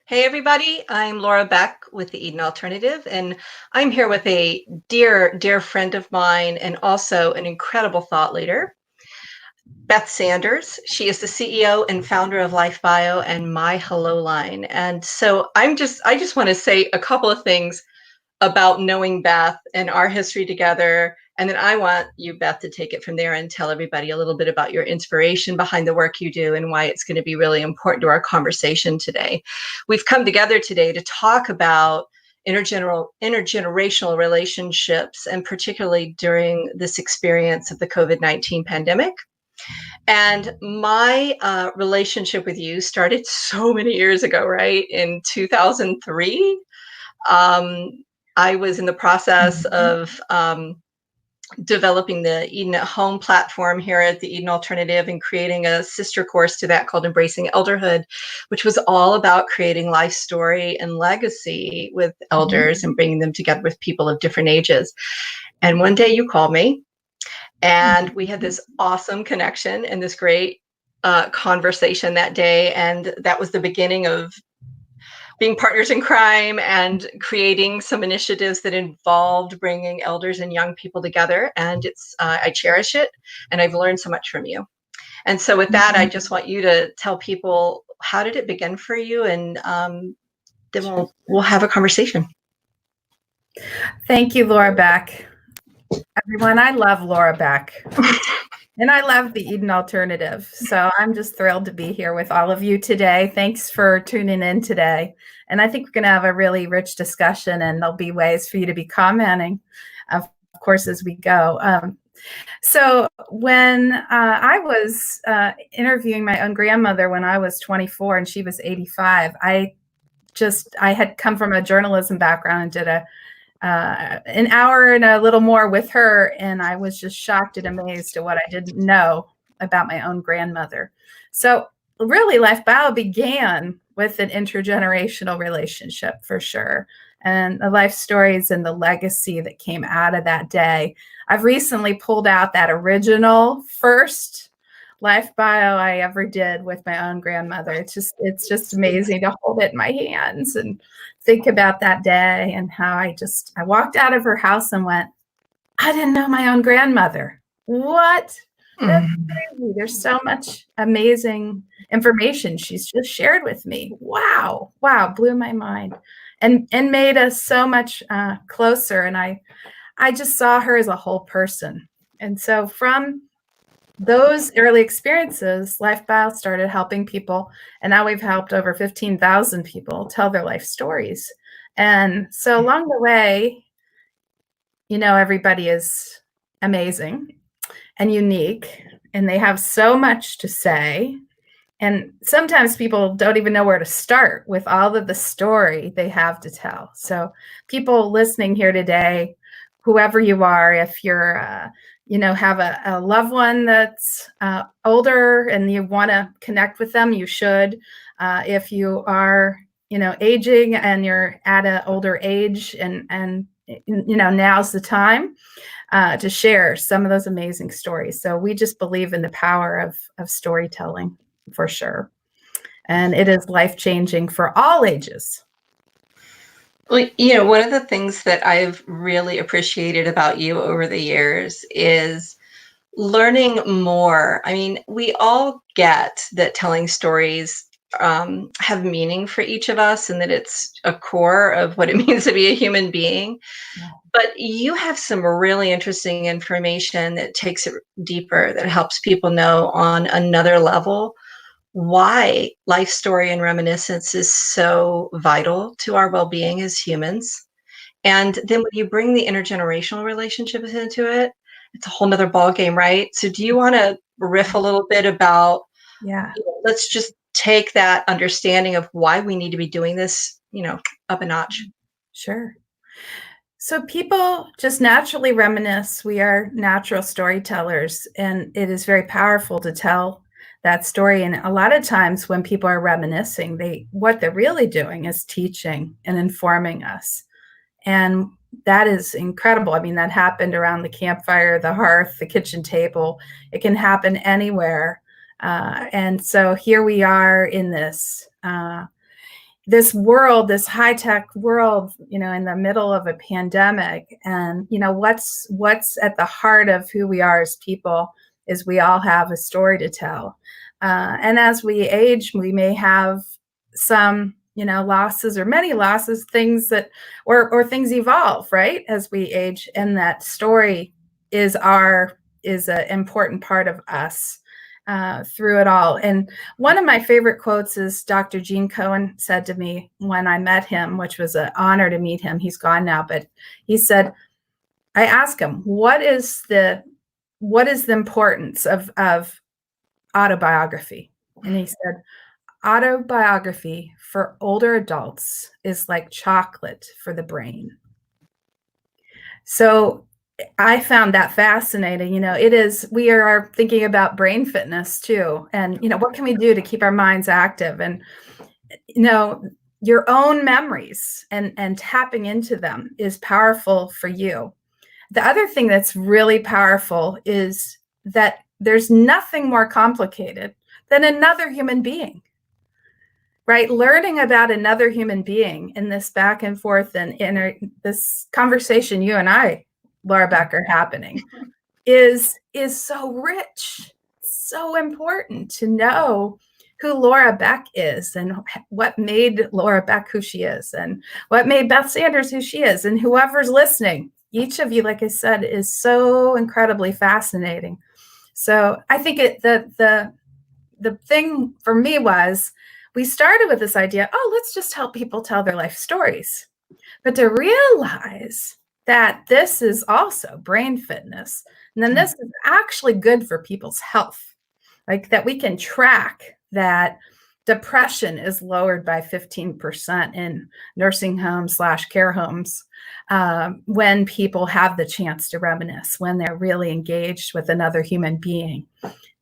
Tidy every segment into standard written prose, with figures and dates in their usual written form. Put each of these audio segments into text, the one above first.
Hey, everybody. I'm Laura Beck with the Eden Alternative, and I'm here with a dear, dear friend of mine and also an incredible thought leader, Beth Sanders. She is the CEO and founder of LifeBio and MyHelloLine. And so I just want to say a couple of things about knowing Beth and our history together. And then I want you, Beth, to take it from there and tell everybody a little bit about your inspiration behind the work you do and why it's going to be really important to our conversation today. We've come together today to talk about intergenerational relationships, and particularly during this experience of the COVID-19 pandemic. And my relationship with you started so many years ago, right? In 2003. Um, I was in the process of developing the Eden at Home platform here at the Eden Alternative and creating a sister course to that called Embracing Elderhood, which was all about creating life story and legacy with elders and bringing them together with people of different ages. And one day you called me and we had this awesome connection and this great conversation that day. And that was the beginning of being partners in crime and creating some initiatives that involved bringing elders and young people together. And I cherish it, and I've learned so much from you. And so with that, I just want you to tell people, how did it begin for you? And then we'll have a conversation. Thank you, Laura Beck. Everyone, I love Laura Beck. And I love the Eden Alternative. So I'm just thrilled to be here with all of you today. Thanks for tuning in today. And I think we're going to have a really rich discussion, and there'll be ways for you to be commenting, of course, as we go. So when I was interviewing my own grandmother when I was 24 and she was 85, I had come from a journalism background and did an hour and a little more with her, and I was just shocked and amazed at what I didn't know about my own grandmother. So really, LifeBio began with an intergenerational relationship for sure, and the life stories and the legacy that came out of that day. I've recently pulled out that original first LifeBio I ever did with my own grandmother. It's just amazing to hold it in my hands and think about that day and how I walked out of her house and went, I didn't know my own grandmother. What? That's crazy. There's so much amazing information she's just shared with me. Wow, blew my mind and made us so much closer. And I just saw her as a whole person. And so from those early experiences, LifeBio started helping people, and now we've helped over 15,000 people tell their life stories. And so along the way, everybody is amazing and unique, and they have so much to say. And sometimes people don't even know where to start with all of the story they have to tell. So people listening here today, whoever you are, if you're have a loved one that's older and you want to connect with them, you should. If you are, aging and you're at an older age and now's the time to share some of those amazing stories. So we just believe in the power of storytelling for sure. And it is life-changing for all ages. Well, one of the things that I've really appreciated about you over the years is learning more. I mean, we all get that telling stories have meaning for each of us and that it's a core of what it means to be a human being. Yeah. But you have some really interesting information that takes it deeper, that helps people know on another level why life story and reminiscence is so vital to our well-being as humans. And then when you bring the intergenerational relationships into it, it's a whole nother ballgame, right? So do you want to riff a little bit about, let's just take that understanding of why we need to be doing this, up a notch? Sure. So people just naturally reminisce. We are natural storytellers, and it is very powerful to tell that story. And a lot of times when people are reminiscing, what they're really doing is teaching and informing us. And that is incredible. I mean, that happened around the campfire, the hearth, the kitchen table. It can happen anywhere. And so here we are in this this world, this high-tech world, in the middle of a pandemic, and what's at the heart of who we are as people is we all have a story to tell. And as we age, we may have some, losses or many losses, things that, or things evolve, right, as we age, and that story is an important part of us through it all. And one of my favorite quotes is Dr. Gene Cohen said to me when I met him, which was an honor to meet him. He's gone now, but he said, I asked him, what is the importance of autobiography? And he said, autobiography for older adults is like chocolate for the brain. So I found that fascinating. We are thinking about brain fitness too. And, what can we do to keep our minds active? And, your own memories and tapping into them is powerful for you. The other thing that's really powerful is that there's nothing more complicated than another human being, right? Learning about another human being in this back and forth and this conversation you and I, Laura Beck, are happening is so rich, so important to know who Laura Beck is and what made Laura Beck who she is and what made Beth Sanders who she is, and whoever's listening. Each of you, like I said, is so incredibly fascinating. So I think the thing for me was we started with this idea, let's just help people tell their life stories. But to realize that this is also brain fitness, and then this is actually good for people's health, like that we can track that depression is lowered by 15% in nursing homes / care homes when people have the chance to reminisce, when they're really engaged with another human being.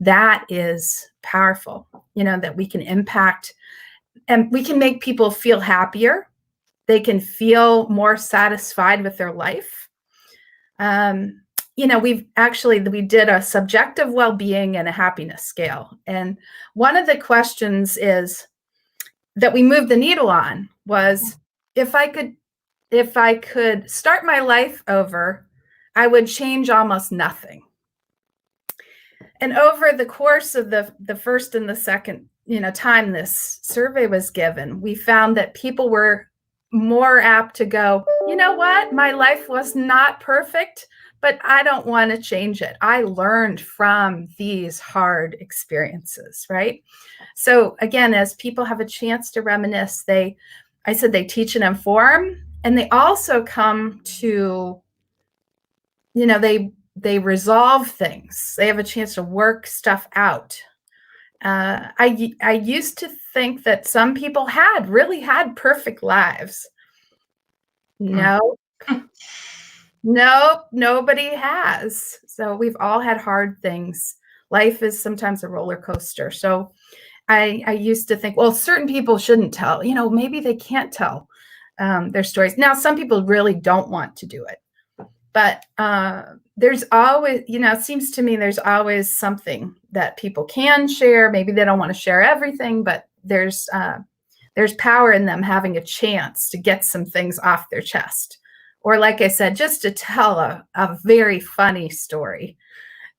That is powerful, that we can impact and we can make people feel happier. They can feel more satisfied with their life. We did a subjective well-being and a happiness scale. And one of the questions is that we moved the needle on was, if I could start my life over, I would change almost nothing. And over the course of the first and the second, time this survey was given, we found that people were more apt to go, you know what, my life was not perfect, but I don't want to change it. I learned from these hard experiences, right? So again, as people have a chance to reminisce, I said they teach and inform, and they also come to, they resolve things. They have a chance to work stuff out. I used to think that some people really had perfect lives. No, nobody has. So we've all had hard things. Life is sometimes a roller coaster. So I used to think, well, certain people shouldn't tell, maybe they can't tell their stories. Now, some people really don't want to do it. But there's always, it seems to me there's always something that people can share. Maybe they don't want to share everything, but there's power in them having a chance to get some things off their chest. Or like I said, just to tell a very funny story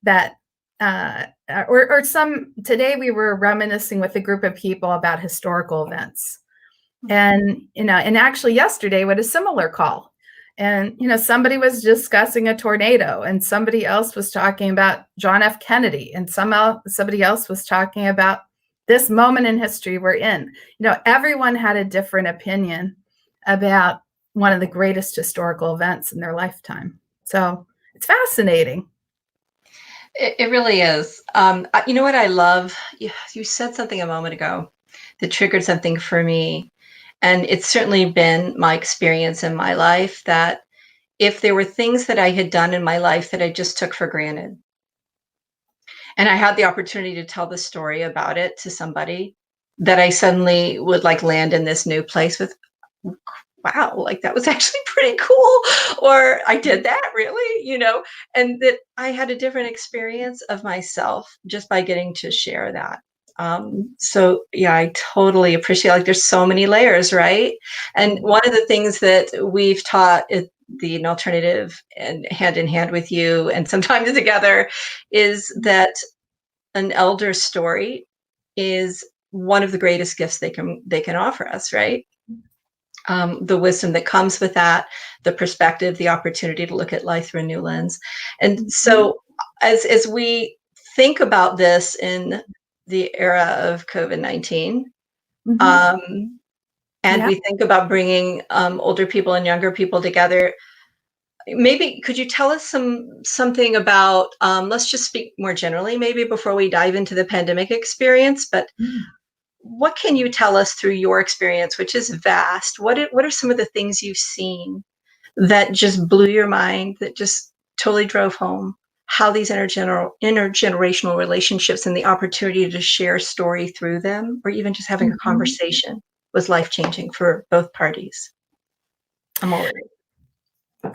that, today we were reminiscing with a group of people about historical events. And, and actually yesterday we had a similar call. And, somebody was discussing a tornado, and somebody else was talking about John F. Kennedy, and somebody else was talking about this moment in history we're in. Everyone had a different opinion about one of the greatest historical events in their lifetime. So it's fascinating. It really is. You know what I love? You said something a moment ago that triggered something for me. And it's certainly been my experience in my life that if there were things that I had done in my life that I just took for granted, and I had the opportunity to tell the story about it to somebody, that I suddenly would land in this new place with, wow, that was actually pretty cool. Or I did that, really, and that I had a different experience of myself just by getting to share that. So yeah, I totally appreciate, like, there's so many layers, right? And one of the things that we've taught at the alternative and hand in hand with you and sometimes together is that an elder story is one of the greatest gifts they can offer us, right? The wisdom that comes with that, the perspective, the opportunity to look at life through a new lens. And so, as we think about this in the era of COVID-19, um, and Yeah. we think about bringing older people and younger people together, maybe could you tell us something about? Let's just speak more generally, maybe before we dive into the pandemic experience, but what can you tell us through your experience, which is vast? What are some of the things you've seen that just blew your mind, that just totally drove home how these intergenerational relationships and the opportunity to share story through them, or even just having a conversation, was life changing for both parties? I'm all ready.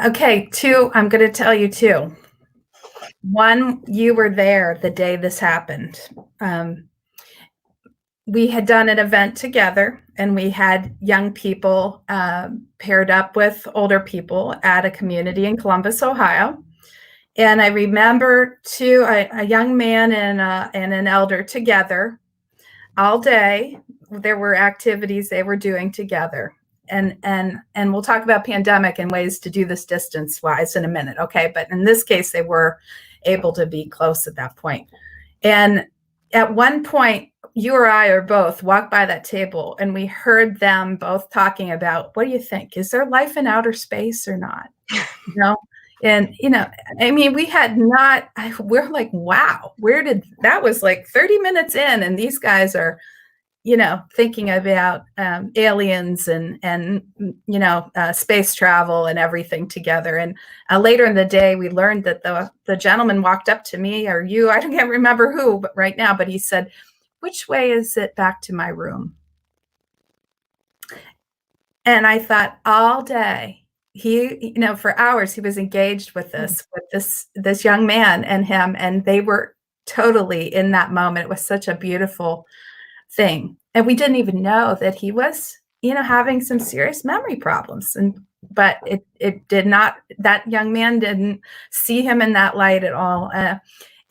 Okay, two, I'm going to tell you two. One, you were there the day this happened. We had done an event together, and we had young people paired up with older people at a community in Columbus, Ohio. And I remember a young man and an elder together all day. There were activities they were doing together. And we'll talk about pandemic and ways to do this distance wise in a minute. Okay. But in this case, they were able to be close at that point. And at one point, you or I or both walked by that table, and we heard them both talking about, what do you think? Is there life in outer space or not? You know? And, I mean, we're like, wow, that was like 30 minutes in, and these guys are, thinking about aliens and space travel and everything together. And later in the day, we learned that the gentleman walked up to me, or you, I can't remember who, but right now, but he said, which way is it back to my room? And I thought all day, he, for hours, he was engaged with this young man and him, and they were totally in that moment. It was such a beautiful thing. And we didn't even know that he was, having some serious memory problems. But it did not, that young man didn't see him in that light at all.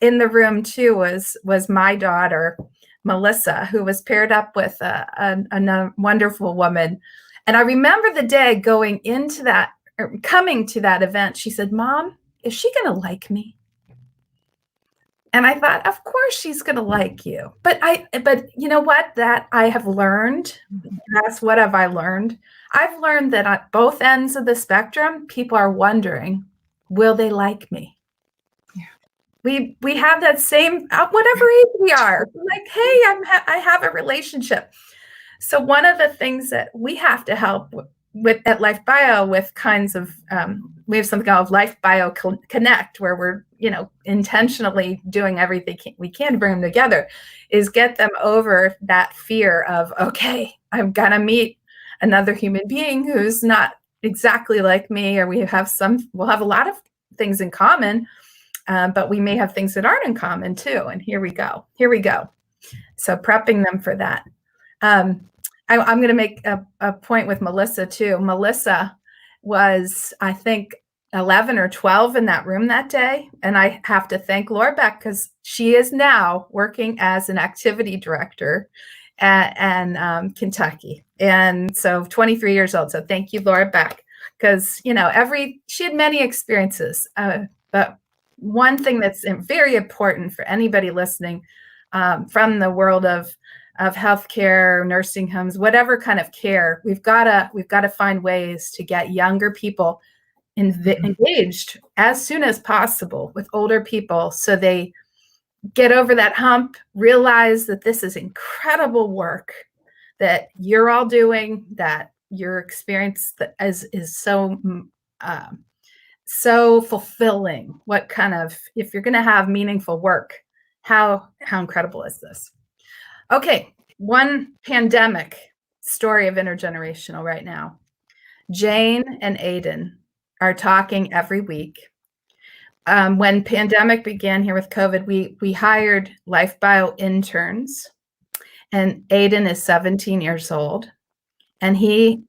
In the room too was my daughter, Melissa, who was paired up with a wonderful woman. And I remember the day going into that, or coming to that event, she said, Mom, is she going to like me? And I thought, of course she's going to like you. But you know what, that I have learned, that's what have I learned? I've learned that at both ends of the spectrum, people are wondering, will they like me? Yeah. We have that same, whatever age we are, like, hey, I have a relationship. So one of the things that we have to help with at LifeBio with kinds of, we have something called LifeBio Connect, where we're, intentionally doing everything we can to bring them together, is get them over that fear of, okay, I'm going to meet another human being who's not exactly like me, or we'll have a lot of things in common, but we may have things that aren't in common too. And here we go. So prepping them for that. I'm going to make a point with Melissa too. Melissa was, I think, 11 or 12 in that room that day. And I have to thank Laura Beck, because she is now working as an activity director at Kentucky. And so 23 years old. So thank you, Laura Beck, because, she had many experiences. But one thing that's very important for anybody listening from the world of healthcare, nursing homes, whatever kind of care, we've got to find ways to get younger people engaged as soon as possible with older people, so they get over that hump, realize that this is incredible work that you're all doing, that your experience is so fulfilling. If you're going to have meaningful work, how incredible is this? Okay, one pandemic story of intergenerational right now. Jane and Aiden are talking every week. When pandemic began here with COVID, we hired LifeBio interns And Aiden is 17 years old, and he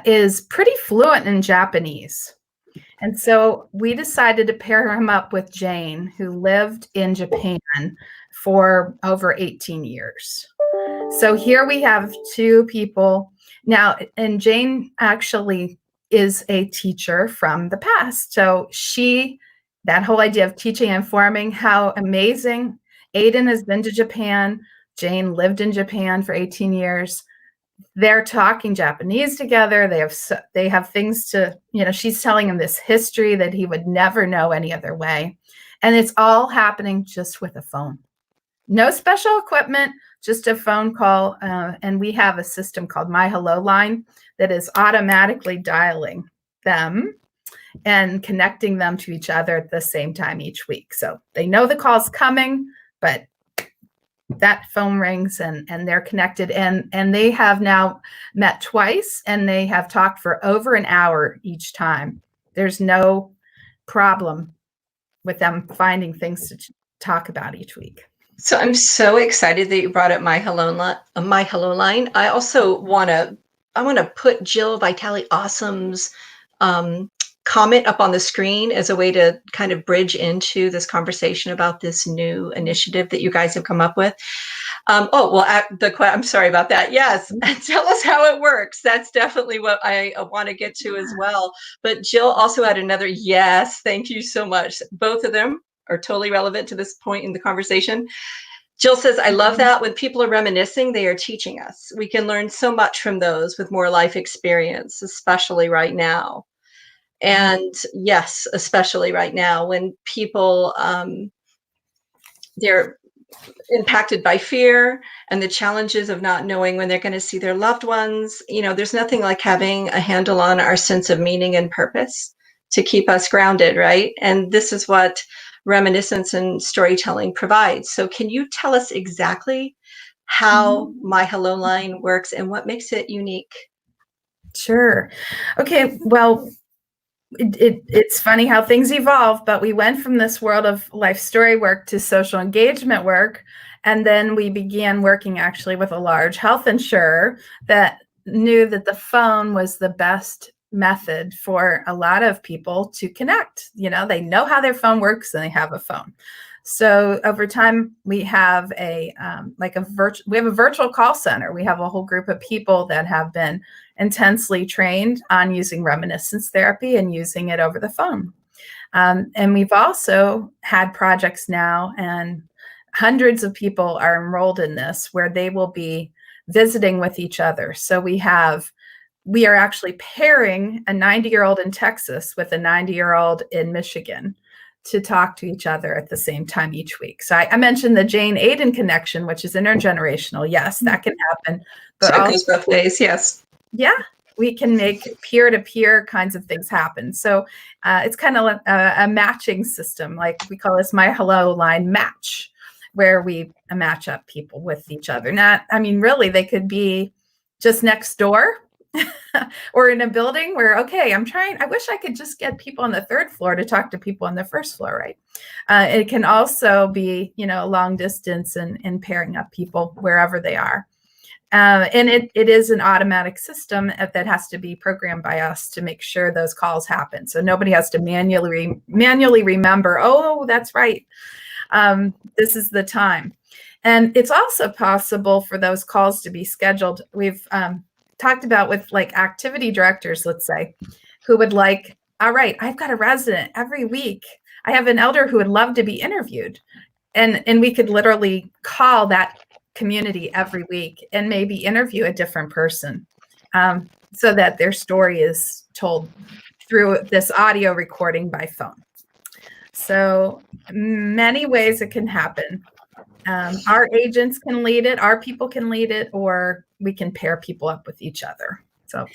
is pretty fluent in Japanese. And so we decided to pair him up with Jane, who lived in Japan for over 18 years. So here we have two people now, and Jane actually is a teacher from the past. So that whole idea of teaching and forming, how amazing. Aiden has been to Japan. Jane lived in Japan for 18 years. They're talking Japanese together. They have things to, she's telling him this history that he would never know any other way. And it's all happening just with a phone. No special equipment, just a phone call. And we have a system called MyHelloLine that is automatically dialing them and connecting them to each other at the same time each week. So they know the call's coming, but that phone rings and they're connected, and they have now met twice, and they have talked for over an hour each time. There's no problem with them finding things to talk about each week. So I'm so excited that you brought up MyHelloLine. I also want to put Jill Vitale Awesome's comment up on the screen as a way to kind of bridge into this conversation about this new initiative that you guys have come up with. I'm sorry about that. Yes, tell us how it works. That's definitely what I want to get to as well. But Jill also had another yes. Thank you so much. Both of them are totally relevant to this point in the conversation. Jill says, I love that when people are reminiscing, they are teaching us. We can learn so much from those with more life experience, especially right now. And yes, especially right now when people, they're impacted by fear and the challenges of not knowing when they're going to see their loved ones. There's nothing like having a handle on our sense of meaning and purpose to keep us grounded, right? And this is what reminiscence and storytelling provides. So can you tell us exactly how MyHelloLine works and what makes it unique? Sure. Okay. Well, it's funny how things evolve, but we went from this world of life story work to social engagement work. And then we began working actually with a large health insurer that knew that the phone was the best method for a lot of people to connect. They know how their phone works and they have a phone. So over time, we have a virtual call center. We have a whole group of people that have been intensely trained on using reminiscence therapy and using it over the phone. And we've also had projects now, and hundreds of people are enrolled in this, where they will be visiting with each other. So we are actually pairing a 90-year-old in Texas with a 90-year-old in Michigan to talk to each other at the same time each week. So I mentioned the Jane Aiden connection, which is intergenerational. Yes, that can happen. But so it goes both ways, yes. Yeah, we can make peer-to-peer kinds of things happen. So it's kind of a matching system. Like we call this MyHelloLine match, where we match up people with each other. Really, they could be just next door or in a building where, I wish I could just get people on the third floor to talk to people on the first floor, right? It can also be, long distance and pairing up people wherever they are. And it is an automatic system that has to be programmed by us to make sure those calls happen. So nobody has to manually remember, oh, that's right. This is the time. And it's also possible for those calls to be scheduled. We've talked about with like activity directors, let's say, who would like, all right, I've got a resident every week. I have an elder who would love to be interviewed. And we could literally call that community every week and maybe interview a different person so that their story is told through this audio recording by phone. So many ways it can happen. Our agents can lead it, our people can lead it, or we can pair people up with each other. So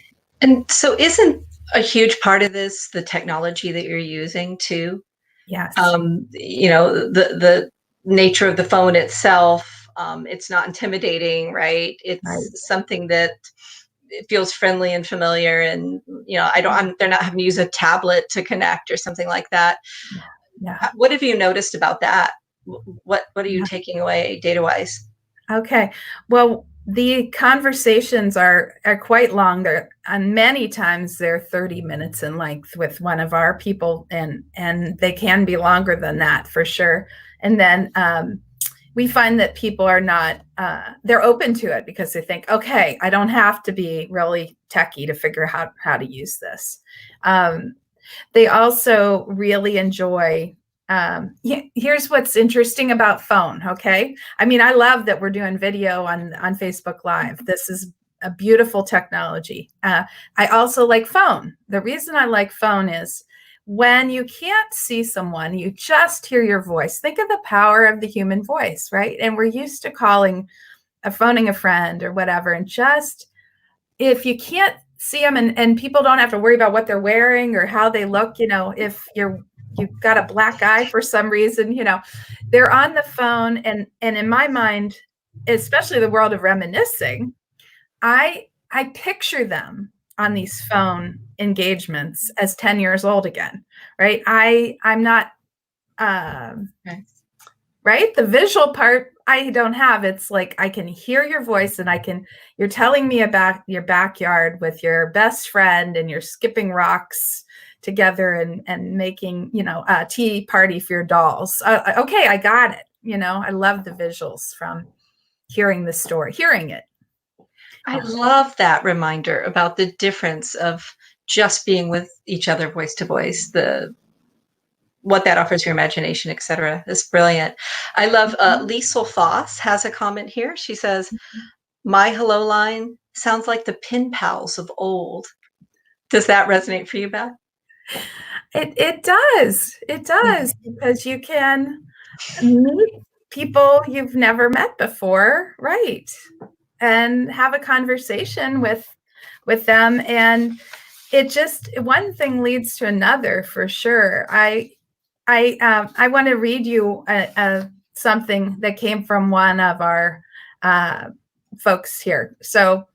isn't a huge part of this the technology that you're using too? Yes. The nature of the phone itself, it's not intimidating, right? It's something that it feels friendly and familiar, and they're not having to use a tablet to connect or something like that. Yeah. What have you noticed about that? What are you taking away data wise? Okay. Well, the conversations are quite long. And many times they're 30 minutes in length with one of our people, and they can be longer than that for sure. And then we find that people are not they're open to it because they think, okay, I don't have to be really techie to figure out how to use this. They also really enjoy here's what's interesting about phone. Okay. I mean, I love that we're doing video on Facebook Live. This is a beautiful technology. I also like phone. The reason I like phone is when you can't see someone, you just hear your voice. Think of the power of the human voice, right? And we're used to phoning a friend or whatever. And just if you can't see them, and people don't have to worry about what they're wearing or how they look, if you've got a black eye for some reason, they're on the phone. And in my mind, especially the world of reminiscing, I picture them on these phone engagements as 10 years old again, right? I'm not, right? The visual part I don't have. It's like I can hear your voice and you're telling me about your backyard with your best friend and you're skipping rocks together and making, a tea party for your dolls. Okay, I got it. I love the visuals from hearing the story, hearing it. I love that reminder about the difference of just being with each other voice to voice, what that offers your imagination, etc. It's brilliant. I love Liesel Foss has a comment here. She says, MyHelloLine sounds like the pen pals of old. Does that resonate for you, Beth? It does. It does, because you can meet people you've never met before, right? And have a conversation with them. And it just, one thing leads to another for sure. I want to read you something that came from one of our folks here. So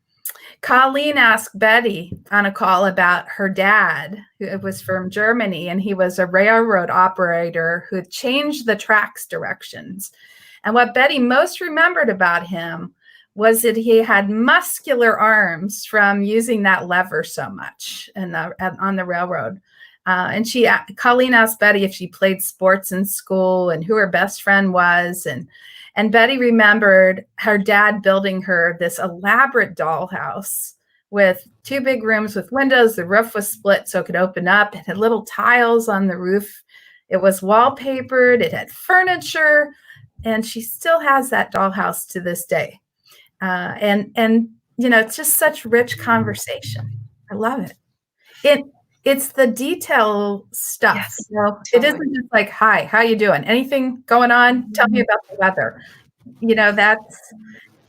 Colleen asked Betty on a call about her dad, who was from Germany, and he was a railroad operator who changed the tracks directions. And what Betty most remembered about him was that he had muscular arms from using that lever so much on the railroad. And Colleen asked Betty if she played sports in school and who her best friend was. And Betty remembered her dad building her this elaborate dollhouse with 2 big rooms with windows. The roof was split so it could open up. It had little tiles on the roof. It was wallpapered. It had furniture. And she still has that dollhouse to this day. And it's just such rich conversation. I love it. It's the detail stuff. Yes, totally. It isn't just like, hi, how you doing? Anything going on? Tell me about the weather.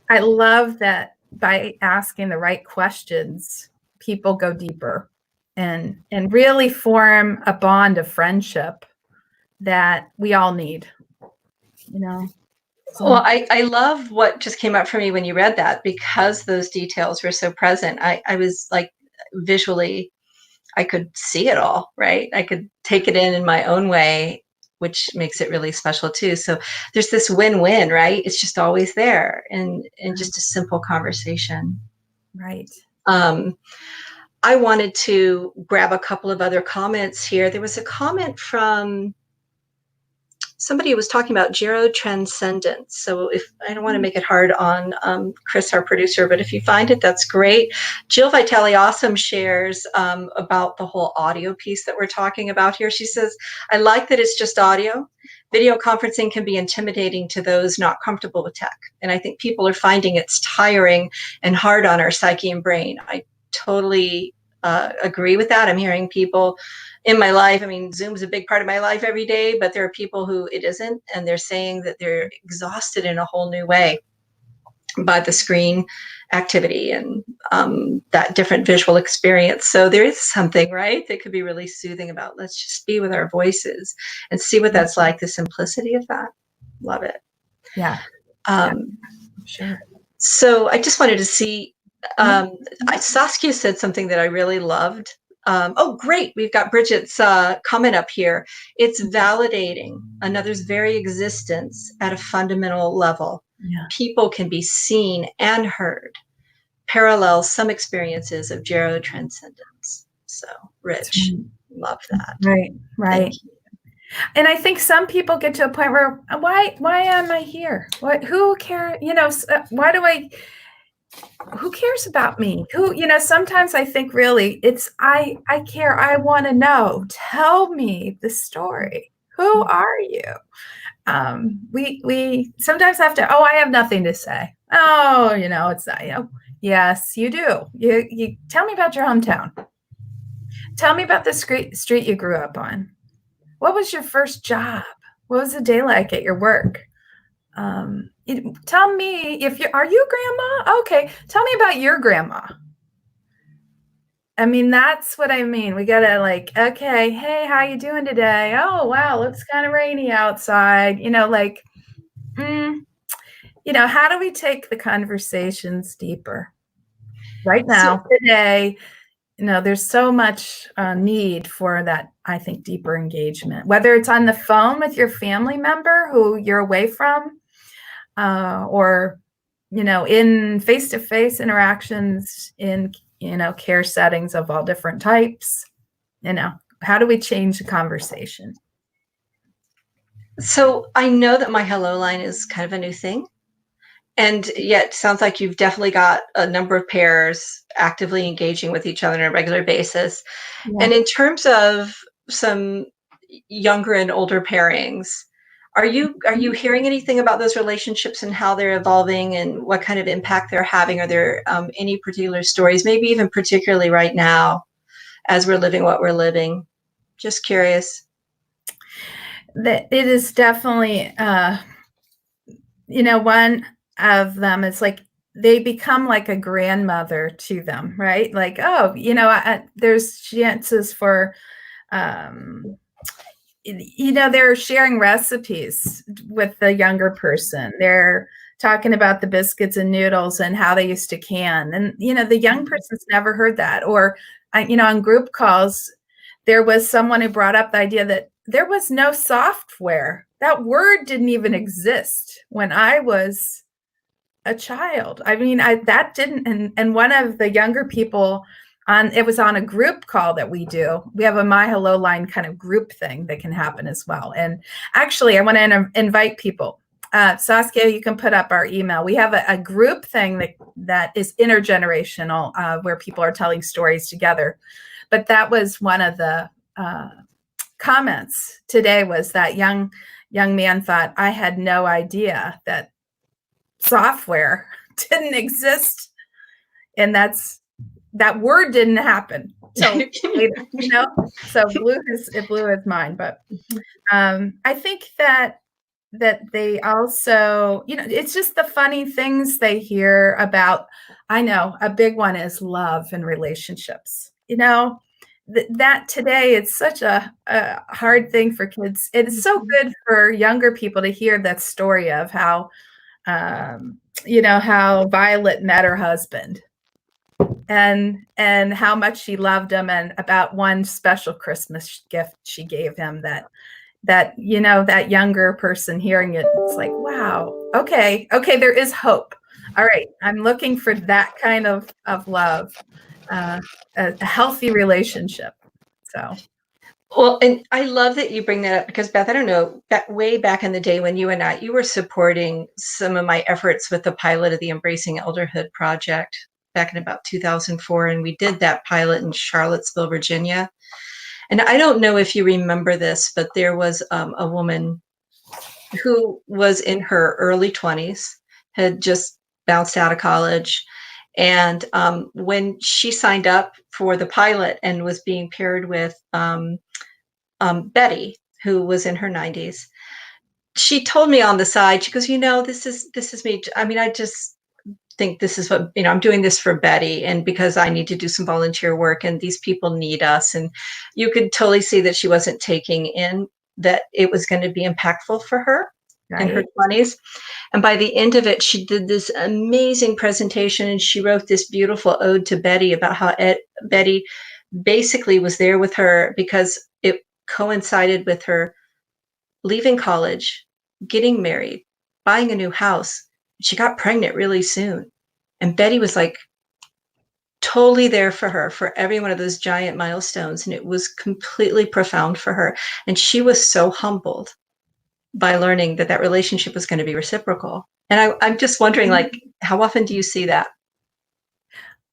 I love that by asking the right questions, people go deeper and really form a bond of friendship that we all need, So. Well, I love what just came up for me when you read that, because those details were so present. I was like, visually, I could see it all, right? I could take it in my own way, which makes it really special too. So there's this win-win, right? It's just always there in just a simple conversation. Right. I wanted to grab a couple of other comments here. There was a comment from somebody who was talking about gerotranscendence. So if I don't want to make it hard on Chris, our producer, but if you find it, that's great. Jill Vitale Awesome shares about the whole audio piece that we're talking about here. She says, I like that it's just audio. Video conferencing can be intimidating to those not comfortable with tech. And I think people are finding it's tiring and hard on our psyche and brain. I totally agree with that. I'm hearing people in my life. I mean, Zoom is a big part of my life every day, but there are people who it isn't, and they're saying that they're exhausted in a whole new way by the screen activity and that different visual experience. So there is something, right, that could be really soothing about let's just be with our voices and see what that's like, the simplicity of that. Love it. Yeah. Sure. So I just wanted to see, Saskia said something that I really loved. Oh, great. We've got Bridget's comment up here. It's validating another's very existence at a fundamental level. Yeah. people can be seen and heard, parallels some experiences of Gero transcendence. So rich. Love that. Right. Thank Right. you. And I think some people get to a point where why am I here? Who cares? Why do I who cares about me? Sometimes I think really it's I care. I want to know. Tell me the story. Who are you? We sometimes have to, I have nothing to say. It's not, yes, you do. You tell me about your hometown. Tell me about the street you grew up on. What was your first job? What was the day like at your work? Tell me are you grandma? Okay, tell me about your grandma. I mean, that's what I mean. We gotta okay, hey, how you doing today? Oh, wow, looks kind of rainy outside. How do we take the conversations deeper? Right now, today, there's so much need for that, I think, deeper engagement, whether it's on the phone with your family member who you're away from, or, in face-to-face interactions in, care settings of all different types. How do we change the conversation? So I know that MyHelloLine is kind of a new thing. And yet sounds like you've definitely got a number of pairs actively engaging with each other on a regular basis. Yeah. And in terms of some younger and older pairings, are you hearing anything about those relationships and how they're evolving and what kind of impact they're having? Are there any particular stories, maybe even particularly right now as we're living what we're living? Just curious. That it is definitely, one of them is they become like a grandmother to them, right? There's chances for, they're sharing recipes with the younger person. They're talking about the biscuits and noodles and how they used to can. And, the young person's never heard that. Or, on group calls, there was someone who brought up the idea that there was no software. That word didn't even exist when I was a child. I mean, that didn't, and one of the younger people it was on a group call that we do. We have a MyHelloLine kind of group thing that can happen as well. And actually, I want to invite people. Saskia, you can put up our email. We have a group thing that is intergenerational, where people are telling stories together. But that was one of the comments today, was that young man thought, I had no idea that software didn't exist, and that word didn't happen till later, so it blew his mind. But I think that they also, it's just the funny things they hear about. I know a big one is love and relationships. That today it's such a hard thing for kids. It's so good for younger people to hear that story of how how Violet met her husband and how much she loved him, and about one special Christmas gift she gave him that that younger person hearing it, it's like, wow, okay, there is hope. All right, I'm looking for that kind of love, a healthy relationship. So. Well, and I love that you bring that up because, Beth, I don't know, way back in the day when you were supporting some of my efforts with the pilot of the Embracing Elderhood project back in about 2004. And we did that pilot in Charlottesville, Virginia. And I don't know if you remember this, but there was a woman who was in her early 20s, had just bounced out of college. And when she signed up for the pilot and was being paired with Betty, who was in her 90s, she told me on the side, she goes, this is me. I mean, I just think this is what, I'm doing this for Betty, and because I need to do some volunteer work and these people need us. And you could totally see that she wasn't taking in that it was going to be impactful for her in her 20s. And by the end of it, she did this amazing presentation, and she wrote this beautiful ode to Betty about how Betty basically was there with her because it coincided with her leaving college, getting married, buying a new house, She got pregnant really soon. And Betty was like totally there for her for every one of those giant milestones. And it was completely profound for her. And she was so humbled by learning that that relationship was going to be reciprocal. And I'm just wondering, like, how often do you see that?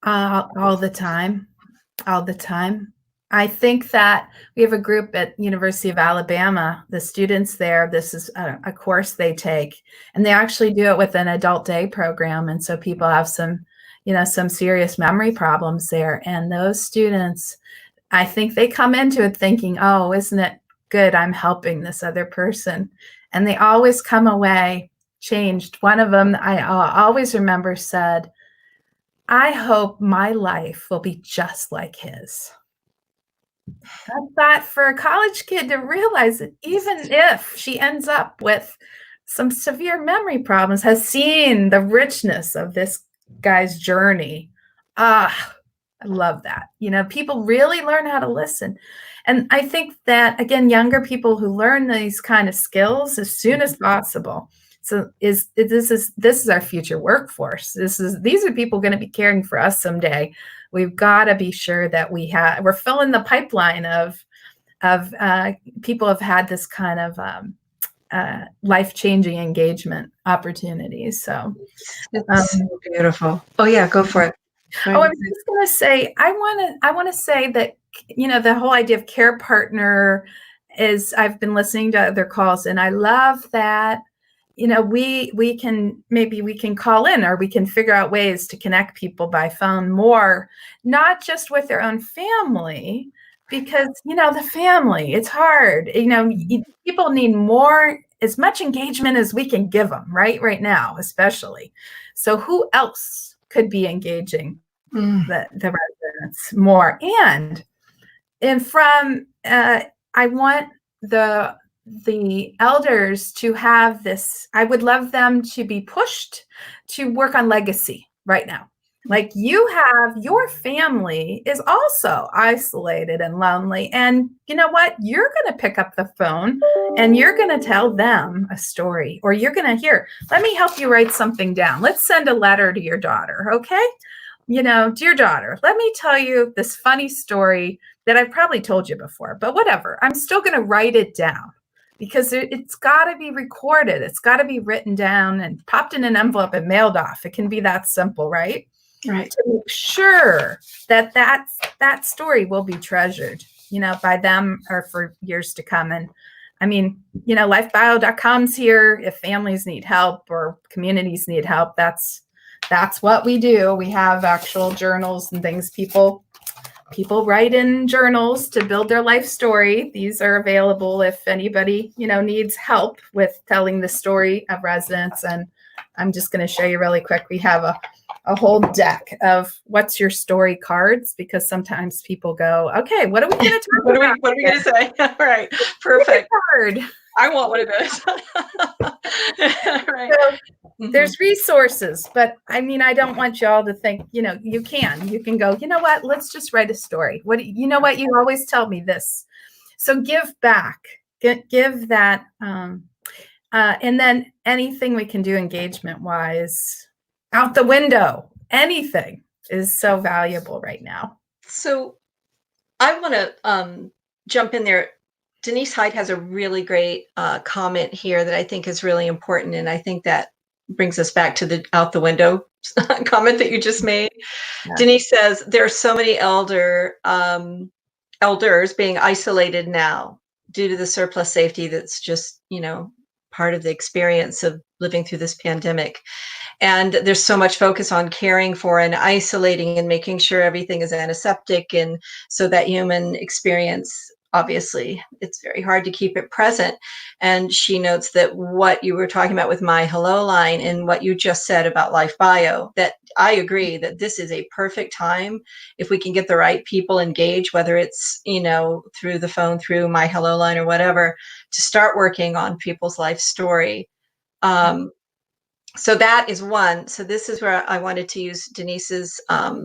All the time, all the time. I think that we have a group at University of Alabama, the students there, this is a course they take, and they actually do it with an adult day program. And so people have some, some serious memory problems there. And those students, I think they come into it thinking, oh, isn't it good I'm helping this other person? And they always come away changed. One of them I always remember said, I hope my life will be just like his. I thought for a college kid to realize that even if she ends up with some severe memory problems, has seen the richness of this guy's journey. I love that. People really learn how to listen. And I think that, again, younger people who learn these kind of skills as soon as possible. So this is our future workforce. These are people going to be caring for us someday. We've got to be sure that we're filling the pipeline of people have had this kind of life-changing engagement opportunities. So it's so beautiful. Oh yeah, go for it. I was just going to say, I want to say that, the whole idea of care partner is, I've been listening to other calls, and I love that, we can call in, or we can figure out ways to connect people by phone more, not just with their own family, because, the family, it's hard. People need as much engagement as we can give them right now, especially. So who else could be engaging the residents more? And from I want the elders to have this. I would love them to be pushed to work on legacy right now. Like, you have, your family is also isolated and lonely, and you know what? You're going to pick up the phone and you're going to tell them a story, or you're going to let me help you write something down. Let's send a letter to your daughter. Okay. Dear daughter, let me tell you this funny story that I've probably told you before, but whatever. I'm still going to write it down, because it's got to be recorded. It's got to be written down and popped in an envelope and mailed off. It can be that simple, right? Right. To make sure that story will be treasured, by them or for years to come. And I mean, LifeBio.com's here. If families need help or communities need help, that's what we do. We have actual journals and things. People write in journals to build their life story. These are available if anybody, needs help with telling the story of residents. And I'm just going to show you really quick. We have a whole deck of what's your story cards, because sometimes people go, okay, what are we going to talk about? What are we going to say? All right. Perfect. Card. I want one of those. Right. So there's resources, but I mean, I don't want y'all to think, you can go, you know what, let's just write a story. You always tell me this. So give back, give that. And then anything we can do engagement wise, out the window, anything is so valuable right now. So I want to jump in there. Denise Hyde has a really great comment here that I think is really important. And I think that brings us back to the out the window comment that you just made. Yeah. Denise says, there are so many elders being isolated now due to the surplus safety that's just, part of the experience of living through this pandemic. And there's so much focus on caring for and isolating and making sure everything is antiseptic. And so that human experience, obviously, it's very hard to keep it present. And she notes that what you were talking about with MyHelloLine and what you just said about LifeBio, that I agree that this is a perfect time if we can get the right people engaged, whether it's, through the phone, through MyHelloLine or whatever, to start working on people's life story. So that is one. So this is where I wanted to use Denise's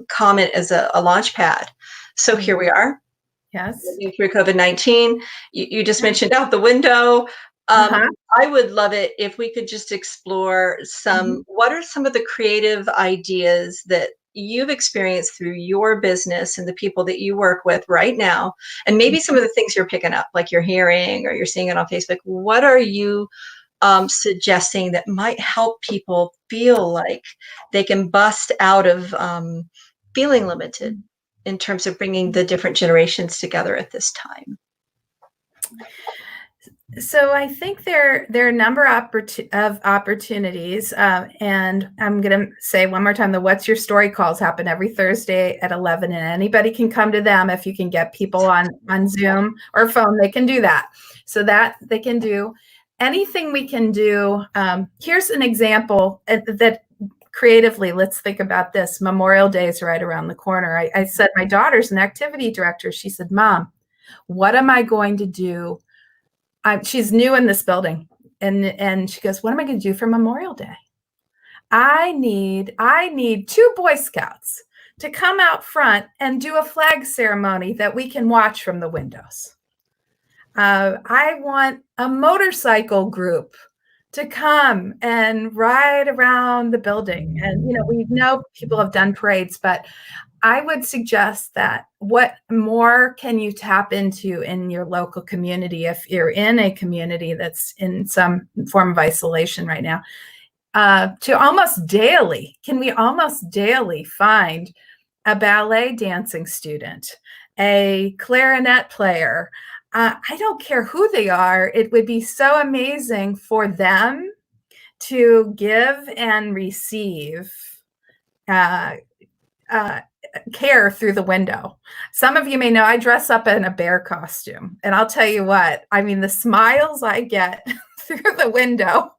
comment as a launch pad. So here we are. Yes. Through COVID-19. You just mentioned out the window. I would love it if we could just explore Mhm. what are some of the creative ideas that you've experienced through your business and the people that you work with right now, and maybe some of the things you're picking up, like you're hearing or you're seeing it on Facebook. What are you suggesting that might help people feel like they can bust out of feeling limited in terms of bringing the different generations together at this time? So I think there are a number of opportunities, and I'm going to say one more time: the What's Your Story calls happen every Thursday at 11, and anybody can come to them. If you can get people on Zoom or phone, they can do that. So that they can do anything we can do. Here's an example that creatively, let's think about this. Memorial Day is right around the corner. I said my daughter's an activity director. She said, "Mom, what am I going to do?" She's new in this building, and she goes, "What am I going to do for Memorial Day? I need two Boy Scouts to come out front and do a flag ceremony that we can watch from the windows. I want a motorcycle group to come and ride around the building." And we know people have done parades, but I would suggest that what more can you tap into in your local community if you're in a community that's in some form of isolation right now? Can we almost daily find a ballet dancing student, a clarinet player? I don't care who they are. It would be so amazing for them to give and receive uh, uh, care through the window. Some of you may know I dress up in a bear costume, and I'll tell you what, I mean, the smiles I get through the window,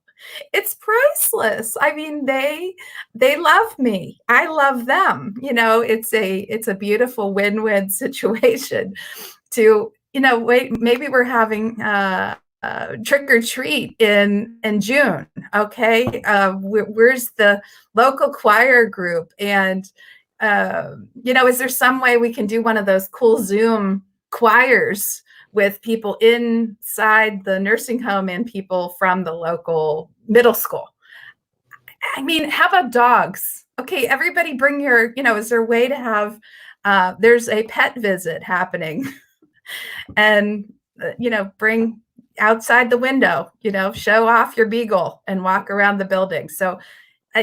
it's priceless. I mean, they love me. I love them. It's a beautiful win-win situation to, wait, maybe we're having trick or treat in June. Okay. Where's the local choir group? And is there some way we can do one of those cool Zoom choirs with people inside the nursing home and people from the local middle school? I mean, how about dogs? Okay, everybody bring is there a way to have, there's a pet visit happening and, bring outside the window, show off your beagle and walk around the building. So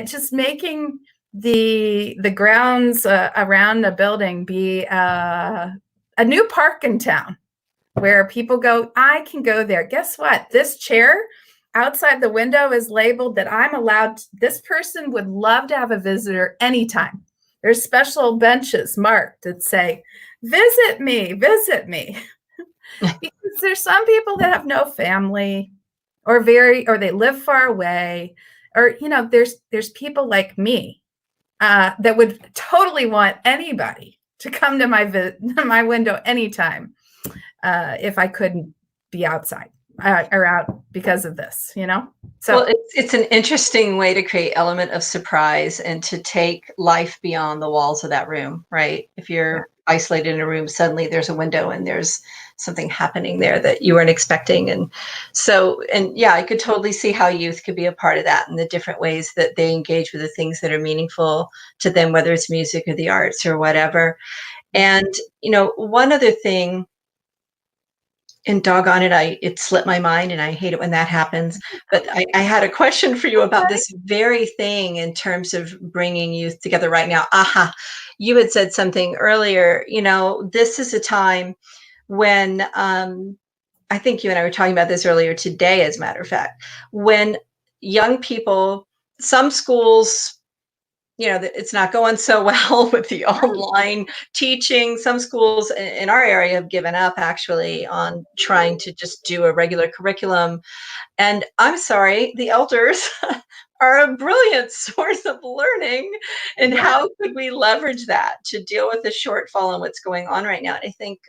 just making the grounds around a building be a new park in town where people go, I can go there. Guess what? This chair outside the window is labeled that I'm allowed. This person would love to have a visitor anytime. There's special benches marked that say, visit me, visit me. Because there's some people that have no family or they live far away, or there's people like me that would totally want anybody to come to my window anytime if I couldn't be outside or out because of this. So Well, it's an interesting way to create element of surprise and to take life beyond the walls of that room, right? If you're isolated in a room, suddenly there's a window and there's something happening there that you weren't expecting. And yeah, I could totally see how youth could be a part of that and the different ways that they engage with the things that are meaningful to them, whether it's music or the arts or whatever. And, one other thing, and doggone it, it slipped my mind, and I hate it when that happens. But I had a question for you about this very thing in terms of bringing youth together right now. Aha, you had said something earlier. This is a time when I think you and I were talking about this earlier today, as a matter of fact, when young people, some schools, it's not going so well with the online teaching. Some schools in our area have given up actually on trying to just do a regular curriculum. And I'm sorry, the elders are a brilliant source of learning. And how could we leverage that to deal with the shortfall in what's going on right now? And I think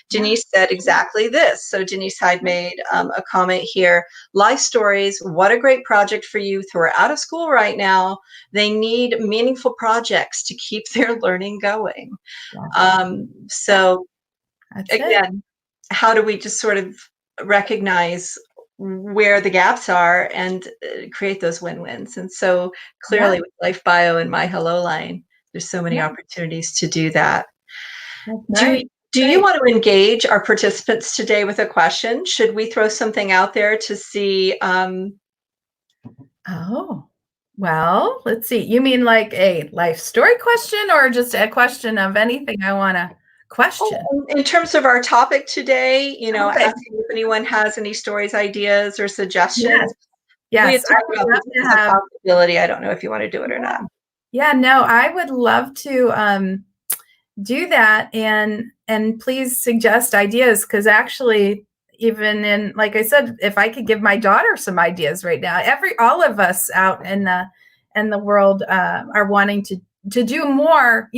Denise said exactly this. So Denise Hyde made a comment here. Life stories, what a great project for youth who are out of school right now. They need meaningful projects to keep their learning going. So that's again, how do we just sort of recognize where the gaps are and create those win-wins. And so clearly with LifeBio and MyHelloLine, there's so many opportunities to do that. Right. Do you want to engage our participants today with a question? Should we throw something out there to see? Oh, well, let's see. You mean like a life story question or just a question of anything I want to question? In terms of our topic today, Okay. asking if anyone has any stories, ideas, or suggestions. We had Yes. I talked would about love this to as a have. possibility. I don't know if you want to do it or not. Yeah, no, I would love to do that, and please suggest ideas, because actually, even in, like I said, if I could give my daughter some ideas right now, all of us out in the world are wanting to do more.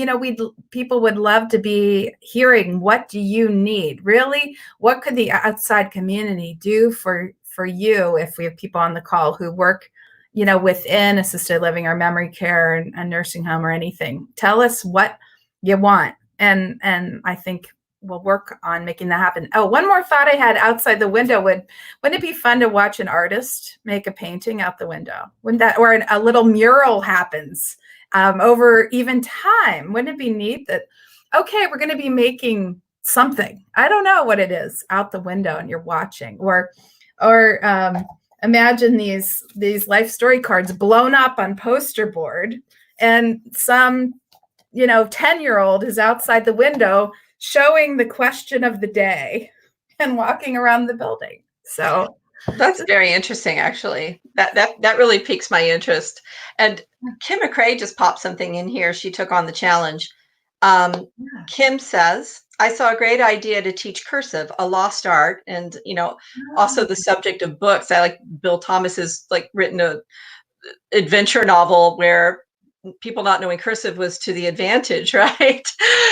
People would love to be hearing, what do you need? Really, what could the outside community do for you, if we have people on the call who work within assisted living or memory care and a nursing home or anything? Tell us what you want. And I think we'll work on making that happen. Oh, one more thought I had outside the window. Wouldn't it be fun to watch an artist make a painting out the window? Wouldn't that, or a little mural happens over even time? Wouldn't it be neat that, okay, we're going to be making something, I don't know what it is, out the window, and you're watching? Or imagine these life story cards blown up on poster board, and some 10-year-old is outside the window showing the question of the day and walking around the building. So That's very interesting, actually. That really piques my interest. And Kim McCrae just popped something in here. She took on the challenge. Kim says, I saw a great idea to teach cursive, a lost art, and also the subject of books. I like Bill Thomas has written a adventure novel where people not knowing cursive was to the advantage, right?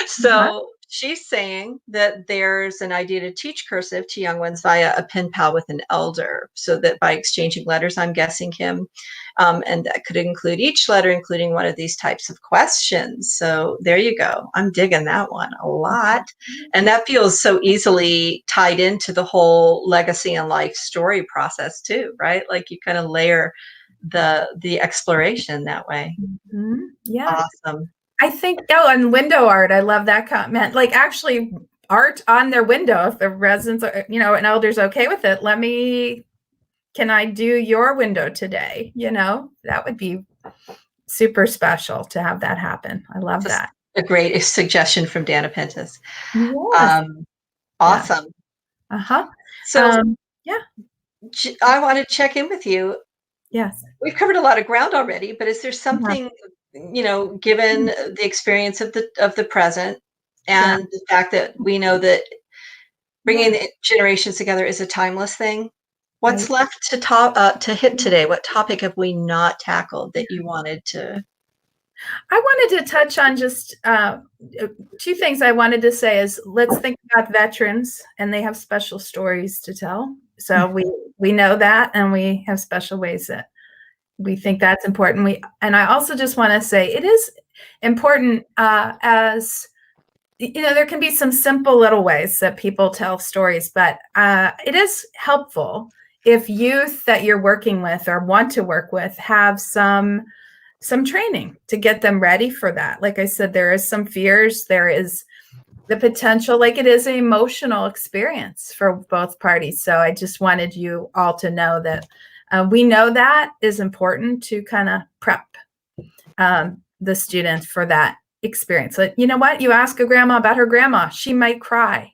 So she's saying that there's an idea to teach cursive to young ones via a pen pal with an elder, so that by exchanging letters, I'm guessing, Kim, and that could include each letter, including one of these types of questions. So there you go. I'm digging that one a lot. And that feels so easily tied into the whole legacy and life story process too, right? Like you kind of layer the exploration that way. Mm-hmm. Yeah. Awesome. I think, and window art, I love that comment. Like, actually art on their window, if the residents are, an elder's okay with it, can I do your window today? That would be super special to have that happen. I love that. A great suggestion from Dana Pentis. Yes. Awesome. Yeah. Uh-huh. So yeah. I want to check in with you. Yes. We've covered a lot of ground already, but is there something, given the experience of the present and the fact that we know that bringing the generations together is a timeless thing, what's left to hit today? What topic have we not tackled that you wanted to? I wanted to touch on just two things. I wanted to say is, let's think about veterans, and they have special stories to tell. So we know that, and we have special ways that we think that's important. And I also just want to say it is important, as there can be some simple little ways that people tell stories, but it is helpful if youth that you're working with or want to work with have some training to get them ready for that. Like I said, there is some fears, there is the potential, like it is an emotional experience for both parties. So I just wanted you all to know that we know that is important to kind of prep the student for that experience. Like, you know what? You ask a grandma about her grandma, she might cry,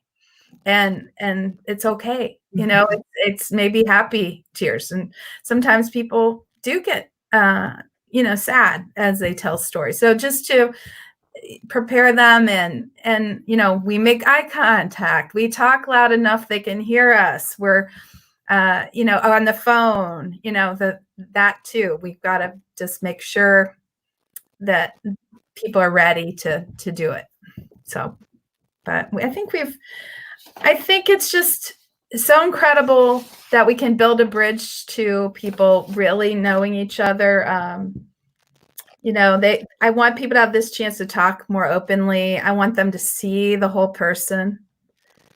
and it's okay. It's maybe happy tears, and sometimes people do get sad as they tell stories. So just to prepare them, and we make eye contact, we talk loud enough they can hear us, we're on the phone, that too. We've got to just make sure that people are ready to do it. So, but I think it's just so incredible that we can build a bridge to people really knowing each other. I want people to have this chance to talk more openly. I want them to see the whole person.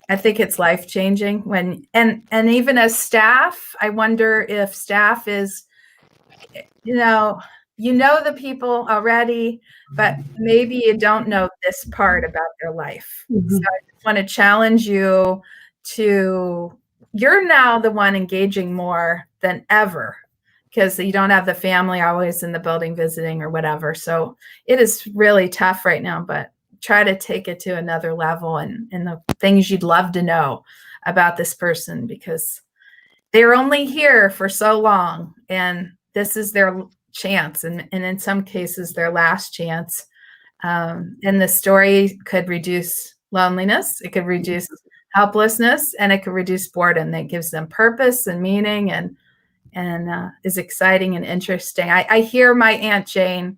I think it's life-changing when, and even as staff, I wonder if staff is, the people already, but maybe you don't know this part about their life. So I just want to challenge you you're now the one engaging more than ever because you don't have the family always in the building visiting or whatever. So it is really tough right now, but try to take it to another level and the things you'd love to know about this person, because they're only here for so long and this is their chance, and in some cases their last chance. And the story could reduce loneliness, it could reduce helplessness, and it could reduce boredom. That gives them purpose and meaning, and is exciting and interesting. I hear my Aunt Jane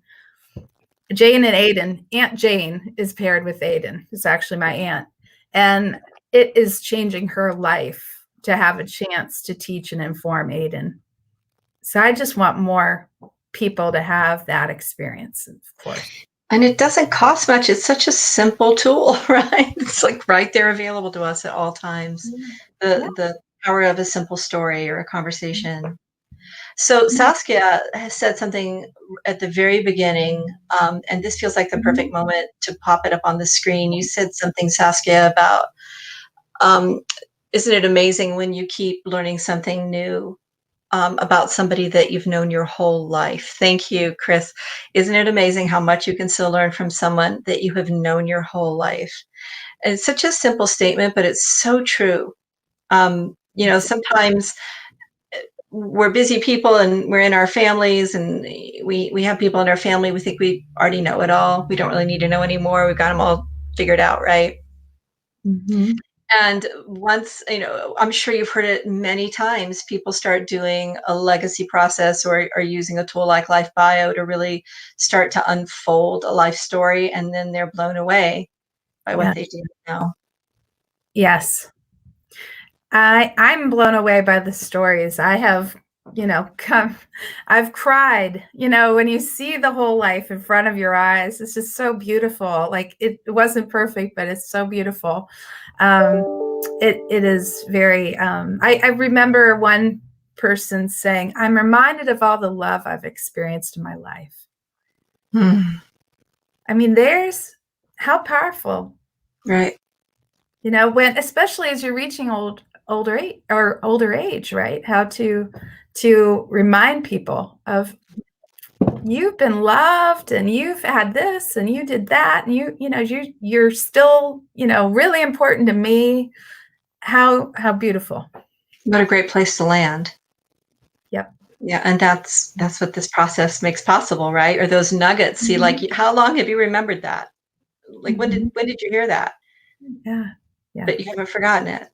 and Aiden. Aunt Jane is paired with Aiden. It's actually my aunt, and it is changing her life to have a chance to teach and inform Aiden. So I just want more people to have that experience, of course. And it doesn't cost much. It's such a simple tool, right? It's like right there available to us at all times. The power of a simple story or a conversation. So Saskia has said something at the very beginning, and this feels like the perfect moment to pop it up on the screen. You said something, Saskia, about isn't it amazing when you keep learning something new about somebody that you've known your whole life? Thank you, Chris. Isn't it amazing how much you can still learn from someone that you have known your whole life? And it's such a simple statement, but it's so true. Sometimes we're busy people and we're in our families and we have people in our family. We think we already know it all. We don't really need to know anymore. We've got them all figured out, right? Mm-hmm. And once, I'm sure you've heard it many times, people start doing a legacy process or using a tool like LifeBio to really start to unfold a life story, and then they're blown away by what they do now. Yes. I'm blown away by the stories. I have, I've cried, when you see the whole life in front of your eyes. It's just so beautiful. Like it wasn't perfect, but it's so beautiful. It is very, I remember one person saying, I'm reminded of all the love I've experienced in my life. I mean, how powerful. Right. When, especially as you're reaching older age, right? How to remind people of, you've been loved and you've had this and you did that and you're still, really important to me. How beautiful. What a great place to land. Yep. Yeah, and that's what this process makes possible, right? Or those nuggets. See, like, how long have you remembered that? Like, when did you hear that? Yeah. But you haven't forgotten it.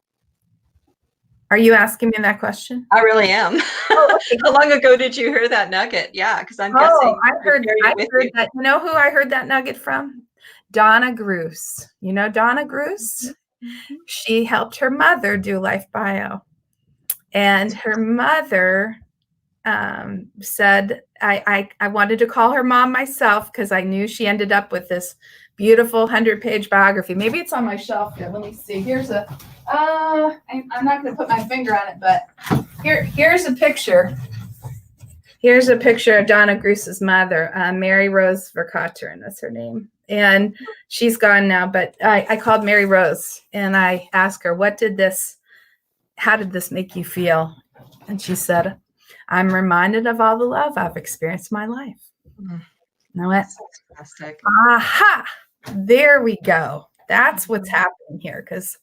Are you asking me that question? I really am. Oh, okay. How long ago did you hear that nugget? Yeah, because I'm guessing. I heard that. You know who I heard that nugget from? Donna Gruss. You know Donna Gruss? Mm-hmm. She helped her mother do LifeBio. And her mother said, I wanted to call her mom myself because I knew she ended up with this beautiful 100-page biography. Maybe it's on my shelf here. Let me see. Here's I'm not going to put my finger on it, but here's a picture. Here's a picture of Donna Gruss's mother, Mary Rose Verkateren, that's her name. And she's gone now, but I called Mary Rose and I asked her, how did this make you feel? And she said, I'm reminded of all the love I've experienced in my life. And I went, fantastic. Aha, there we go. That's what's happening here. Because,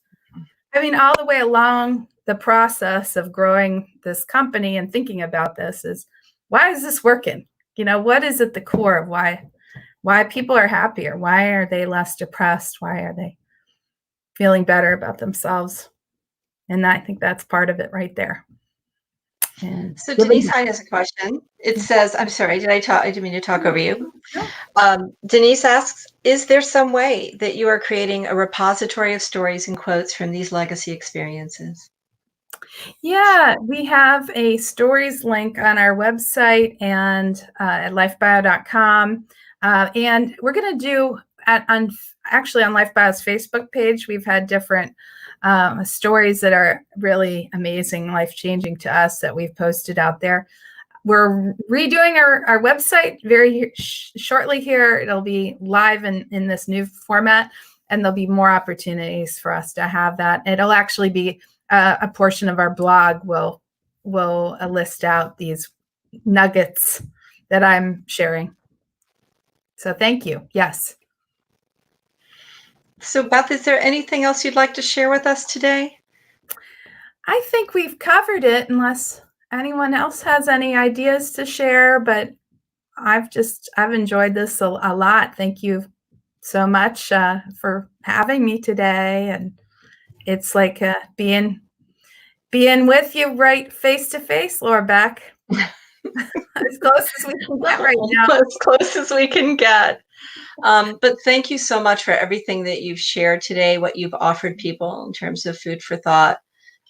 all the way along the process of growing this company and thinking about this is, why is this working? What is at the core of why people are happier? Why are they less depressed? Why are they feeling better about themselves? And I think that's part of it right there. And so Denise has a question. It says, I'm sorry, I didn't mean to talk over you. Denise asks, is there some way that you are creating a repository of stories and quotes from these legacy experiences? Yeah, we have a stories link on our website and at lifebio.com. And we're going to do actually on LifeBio's Facebook page, we've had different stories that are really amazing, life-changing to us that we've posted out there. We're redoing our website very shortly here. It'll be live in this new format, and there'll be more opportunities for us to have that. It'll actually be a portion of our blog will list out these nuggets that I'm sharing. So thank you. Yes. So Beth, is there anything else you'd like to share with us today? I think we've covered it, unless anyone else has any ideas to share, but I've enjoyed this a lot. Thank you so much for having me today. And it's like being with you right face to face, Laura Beck. As close as we can get right now. As close as we can get. But thank you so much for everything that you've shared today, what you've offered people in terms of food for thought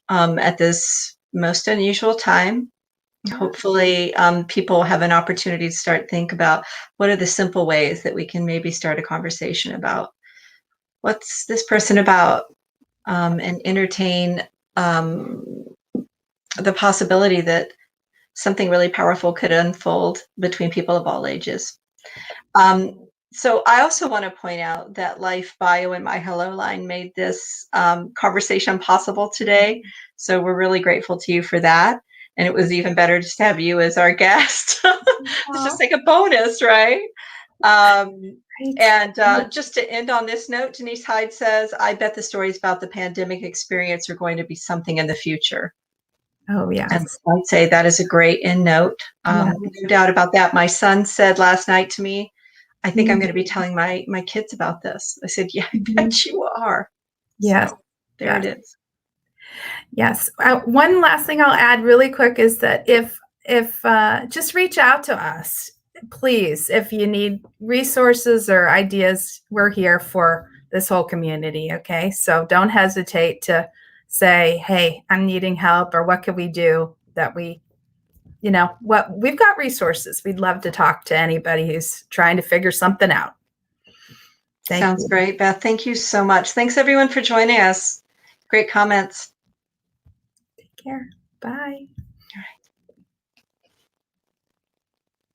at this most unusual time. Yeah. Hopefully people have an opportunity to start think about what are the simple ways that we can maybe start a conversation about what's this person about, and entertain the possibility that something really powerful could unfold between people of all ages. So I also want to point out that LifeBio and MyHelloLine made this conversation possible today. So we're really grateful to you for that. And it was even better just to have you as our guest. It's just like a bonus, right? And just to end on this note, Denise Hyde says, I bet the stories about the pandemic experience are going to be something in the future. Oh, yes. And I'd say that is a great end note. No doubt about that. My son said last night to me, I think I'm going to be telling my kids about this. I said, yeah, I bet you are. Yes. So there it is. Yes. One last thing I'll add really quick is that if just reach out to us, please. If you need resources or ideas, we're here for this whole community. Okay. So don't hesitate to say, hey, I'm needing help, or what can we do that we've got resources. We'd love to talk to anybody who's trying to figure something out. Sounds great, Beth. Thank you so much. Thanks everyone for joining us. Great comments. Take care. Bye.